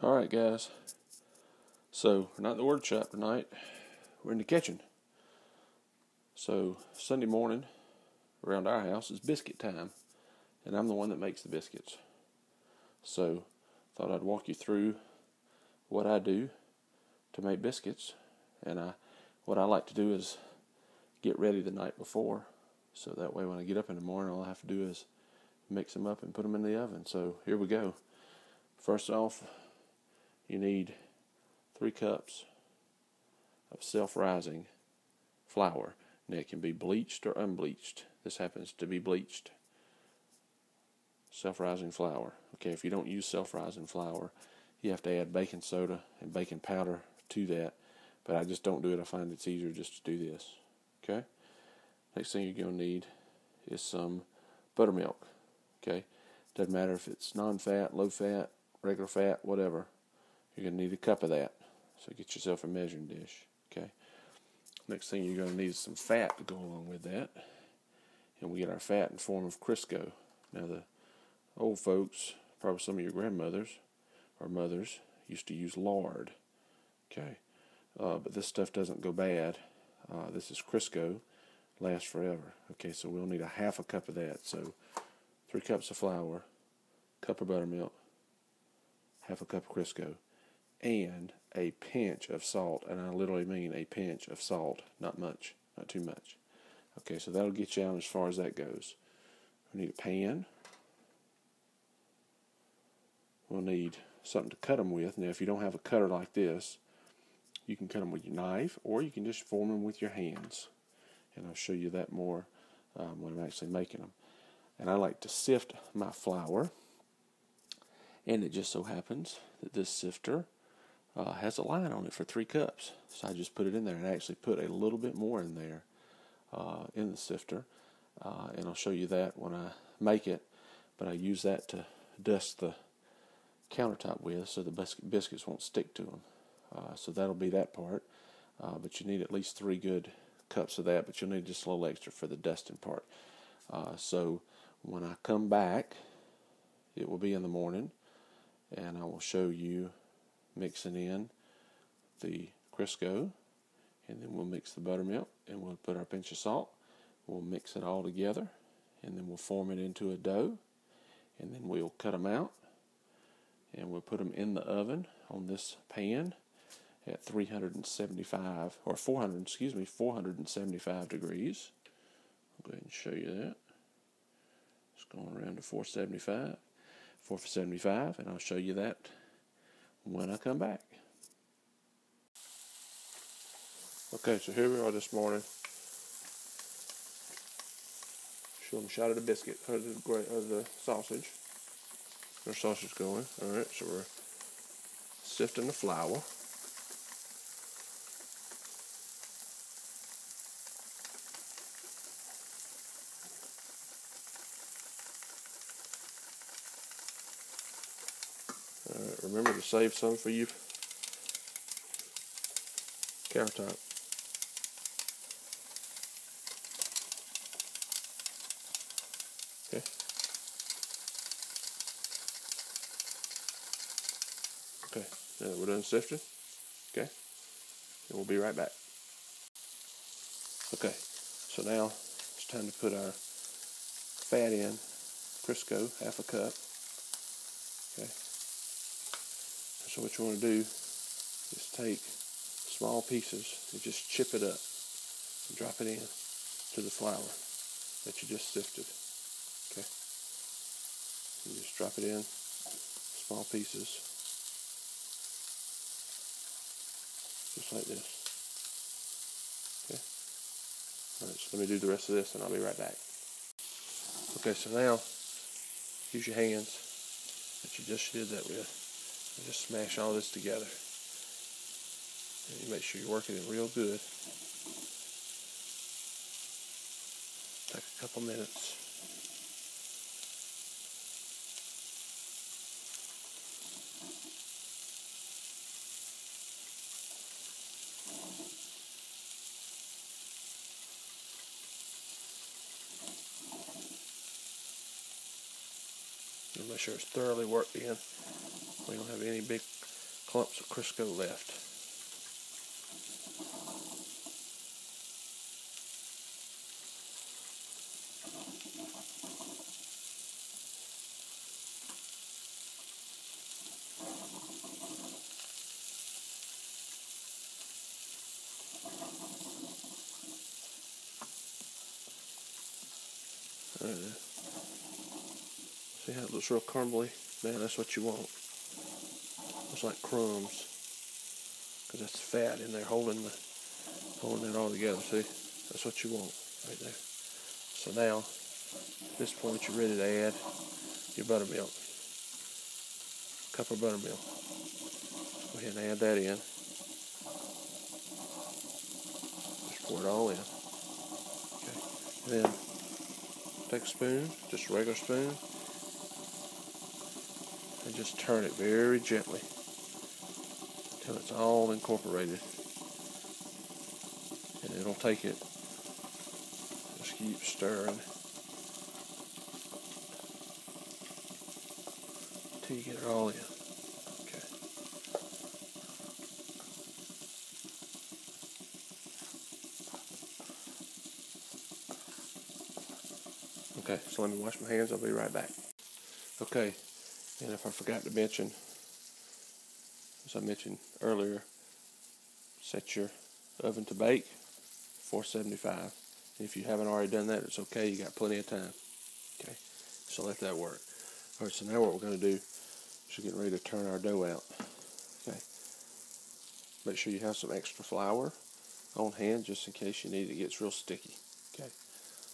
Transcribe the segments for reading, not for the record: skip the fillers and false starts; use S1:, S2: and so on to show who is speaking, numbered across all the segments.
S1: Alright guys, so we're not in the workshop tonight, we're in the kitchen. So Sunday morning around our house is biscuit time, and I'm the one that makes the biscuits. So thought I'd walk you through what I do to make biscuits, and what I like to do is get ready the night before, so that way when I get up in the morning all I have to do is mix them up and put them in the oven. So here we go. First off, you need 3 cups of self-rising flour. Now it can be bleached or unbleached. This happens to be bleached. Self-rising flour. Okay, if you don't use self-rising flour, you have to add baking soda and baking powder to that. But I just don't do it. I find it's easier just to do this. Okay? Next thing you're going to need is some buttermilk. Okay? Doesn't matter if it's non-fat, low-fat, regular fat, whatever. You're going to need a cup of that. So get yourself a measuring dish. Okay. Next thing you're going to need is some fat to go along with that. And we get our fat in the form of crisco. Now the old folks, probably some of your grandmothers or mothers, used to use lard. Okay. But this stuff doesn't go bad. This is crisco. Lasts forever. Okay, so we'll need a half a cup of that. So 3 cups of flour, cup of buttermilk, half a cup of crisco, and a pinch of salt, and I literally mean a pinch of salt, not much, not too much. Okay, so that'll get you out as far as that goes. We need a pan. We'll need something to cut them with. Now, if you don't have a cutter like this, you can cut them with your knife, or you can just form them with your hands. And I'll show you that more when I'm actually making them. And I like to sift my flour, and it just so happens that this sifter has a line on it for 3 cups. So I just put it in there, and I actually put a little bit more in there in the sifter. And I'll show you that when I make it. But I use that to dust the countertop with so the biscuits won't stick to them. So that'll be that part. But you need at least 3 good cups of that, but you'll need just a little extra for the dusting part. So when I come back, it will be in the morning, and I will show you mixing in the crisco, and then we'll mix the buttermilk, and we'll put our pinch of salt. We'll mix it all together, and then we'll form it into a dough, and then we'll cut them out, and we'll put them in the oven on this pan at 475 degrees. I'll go ahead and show you that. It's going around to 475, and I'll show you that when I come back. Okay, so here we are this morning. Show them a shot of the biscuit, or the sausage. There's sausage going. Alright, so we're sifting the flour. Alright, remember to save some for your countertop. Okay. Okay, now that we're done sifting, okay, and we'll be right back. Okay, so now it's time to put our fat in, crisco, half a cup. Okay. So what you want to do is take small pieces and just chip it up and drop it in to the flour that you just sifted. Okay. You just drop it in small pieces, just like this. Okay. Alright, so let me do the rest of this and I'll be right back. Okay, so now use your hands that you just did that with. And just smash all this together. And you make sure you're working it real good. Take a couple minutes. And make sure it's thoroughly worked in. We don't have any big clumps of Crisco left. See how it looks real crumbly? Man, that's what you want. Looks like crumbs, because that's fat in there holding it all together. See, that's what you want right there. So now, at this point, you're ready to add your buttermilk. A cup of buttermilk. Go ahead and add that in. Just pour it all in. Okay. And then take a spoon, just a regular spoon, and just turn it very gently until it's all incorporated. And it'll take it. Just keep stirring until you get it all in. Okay. Okay, so let me wash my hands. I'll be right back. Okay, and if I forgot to mention, as I mentioned earlier, set your oven to bake 475. And if you haven't already done that, it's okay. You got plenty of time. Okay, so let that work. All right, so now what we're going to do is we're getting ready to turn our dough out. Okay, make sure you have some extra flour on hand just in case you need it. It gets real sticky. Okay,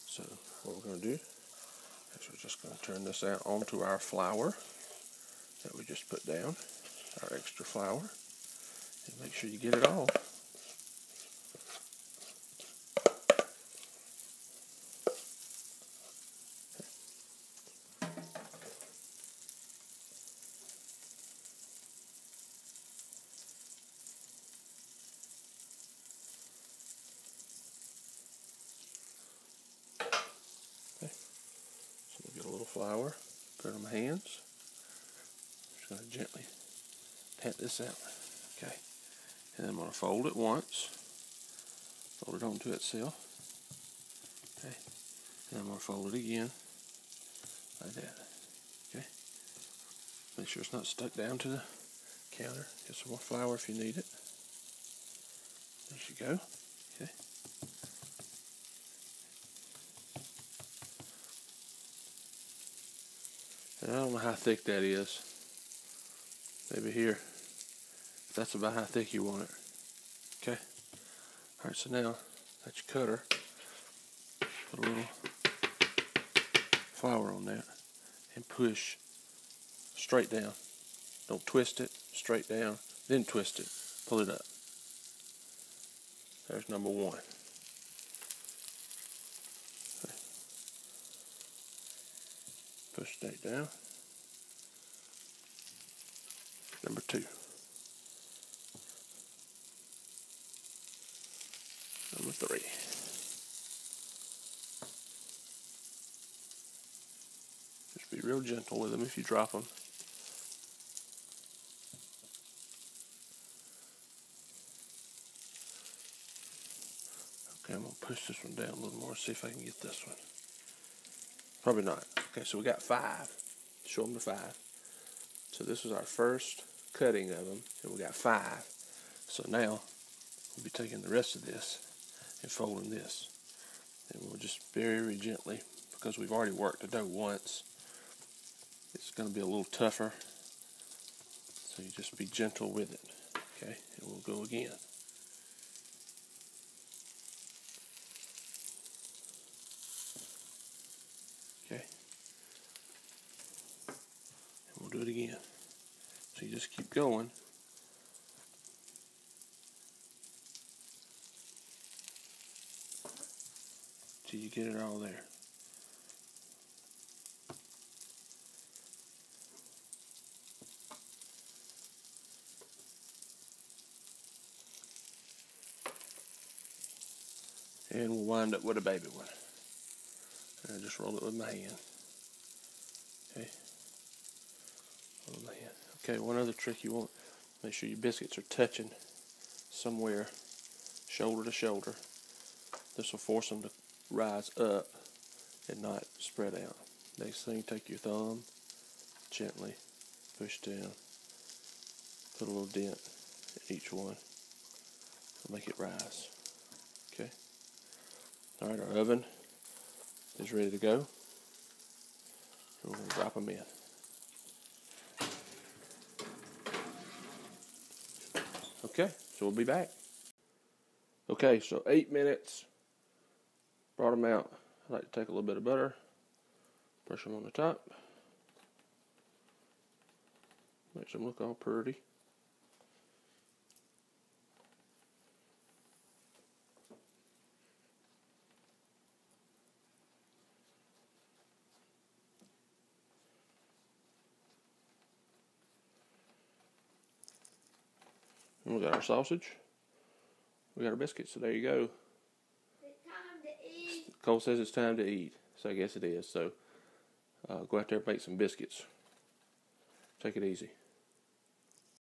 S1: so what we're going to do is we're just going to turn this out onto our flour that we just put down, our extra flour, and make sure you get it all. Okay. So we'll get a little flour, put it on my hands. Just going to gently pat this out. Okay. And I'm going to fold it once. Fold it onto itself. Okay. And I'm going to fold it again. Like that. Okay. Make sure it's not stuck down to the counter. Get some more flour if you need it. There you go. Okay. And I don't know how thick that is. Maybe here. That's about how thick you want it. Okay. Alright, so now that's your cutter. Put a little flour on that and push straight down. Don't twist it, straight down, then twist it. Pull it up. There's number one. Okay. Push straight down. Number two. Number three. Just be real gentle with them if you drop them. Okay, I'm going to push this one down a little more, see if I can get this one. Probably not. Okay, so we got 5. Show them the 5. So this was our first cutting of them, and we got 5. So now we'll be taking the rest of this and folding this. And we'll just very gently, because we've already worked the dough once, it's going to be a little tougher. So you just be gentle with it. Okay, and we'll go again. Okay. And we'll do it again. So you just keep going. Till you get it all there. And we'll wind up with a baby one. And I just roll it with my hand. Okay. Roll it with my hand. Okay, one other trick you want, make sure your biscuits are touching somewhere shoulder to shoulder. This will force them to rise up and not spread out. Next thing, take your thumb, gently push down, put a little dent in each one, and make it rise. Okay. Alright, our oven is ready to go. We're going to drop them in. Okay, so we'll be back. Okay, so 8 minutes. Brought them out. I like to take a little bit of butter, brush them on the top. Makes them look all pretty. And we got our sausage. We got our biscuits, so there you go.
S2: It's time to eat.
S1: Cole says it's time to eat, so I guess it is. So go out there and make some biscuits. Take it easy.